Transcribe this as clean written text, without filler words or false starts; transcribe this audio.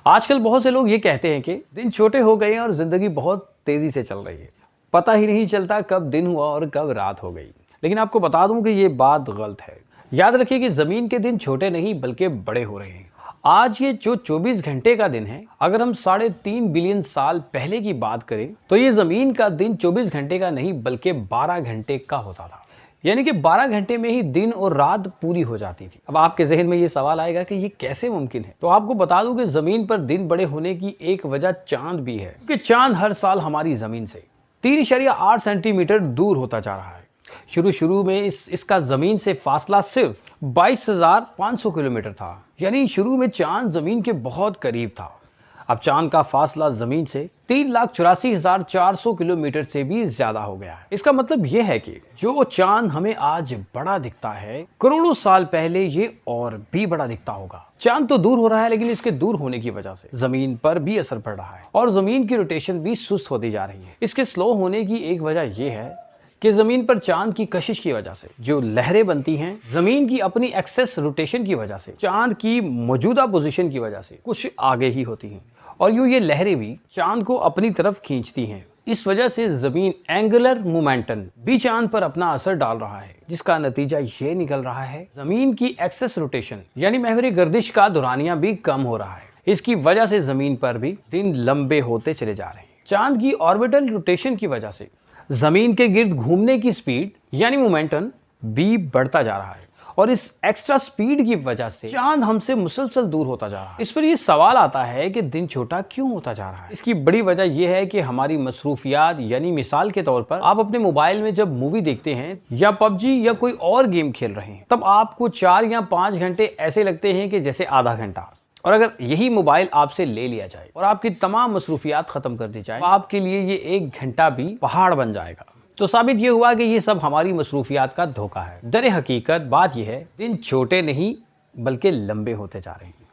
आजकल बहुत से लोग ये कहते हैं कि दिन छोटे हो गए हैं और जिंदगी बहुत तेजी से चल रही है। पता ही नहीं चलता कब दिन हुआ और कब रात हो गई। लेकिन आपको बता दूं कि ये बात गलत है। याद रखिए कि जमीन के दिन छोटे नहीं बल्कि बड़े हो रहे हैं। आज ये जो 24 घंटे का दिन है, अगर हम 3.5 बिलियन साल पहले की बात करें तो ये जमीन का दिन 24 घंटे का नहीं बल्कि 12 घंटे का होता था। यानी कि 12 घंटे में ही दिन और रात पूरी हो जाती थी। अब आपके जहन में ये सवाल आएगा कि ये कैसे मुमकिन है। तो आपको बता दूं कि जमीन पर दिन बड़े होने की एक वजह चांद भी है, क्योंकि चांद हर साल हमारी जमीन से 3.8 सेंटीमीटर दूर होता जा रहा है। शुरू में इसका जमीन से फासला सिर्फ 22,500 किलोमीटर था। यानी शुरू में चांद जमीन के बहुत करीब था। अब चांद का फासला जमीन से 3,84,400 किलोमीटर से भी ज्यादा हो गया है। इसका मतलब यह है कि जो चांद हमें आज बड़ा दिखता है, करोड़ों साल पहले ये और भी बड़ा दिखता होगा। चांद तो दूर हो रहा है, लेकिन इसके दूर होने की वजह से जमीन पर भी असर पड़ रहा है और जमीन की रोटेशन भी सुस्त होती जा रही है। इसके स्लो होने की एक वजह यह है कि जमीन पर चांद की कशिश की वजह से जो लहरें बनती हैं, जमीन की अपनी एक्सेस रोटेशन की वजह से, चांद की मौजूदा पोजीशन की वजह से कुछ आगे ही होती हैं और यूं ये लहरें भी चांद को अपनी तरफ खींचती हैं। इस वजह से जमीन एंगुलर मोमेंटम भी चांद पर अपना असर डाल रहा है, जिसका नतीजा ये निकल रहा है जमीन की एक्सेस रोटेशन यानी महवरी गर्दिश का दौरानिया भी कम हो रहा है। इसकी वजह से जमीन पर भी दिन लंबे होते चले जा रहे हैं। चांद की ऑर्बिटल रोटेशन की वजह से जमीन के गिर्द घूमने की स्पीड यानी मोमेंटम भी बढ़ता जा रहा है और इस एक्स्ट्रा स्पीड की वजह से चांद हमसे मुसलसल दूर होता जा रहा है। इस पर यह सवाल आता है कि दिन छोटा क्यों होता जा रहा है। इसकी बड़ी वजह यह है कि हमारी मसरूफियात, यानी मिसाल के तौर पर आप अपने मोबाइल में जब मूवी देखते हैं या पबजी या कोई और गेम खेल रहे हैं, तब आपको 4 या 5 घंटे ऐसे लगते हैं कि जैसे आधा घंटा। और अगर यही मोबाइल आपसे ले लिया जाए और आपकी तमाम मसरूफियात खत्म कर दी जाए, तो आपके लिए ये 1 घंटा भी पहाड़ बन जाएगा। तो साबित ये हुआ कि ये सब हमारी मसरूफियात का धोखा है। दर हकीकत बात यह है, दिन छोटे नहीं बल्कि लंबे होते जा रहे हैं।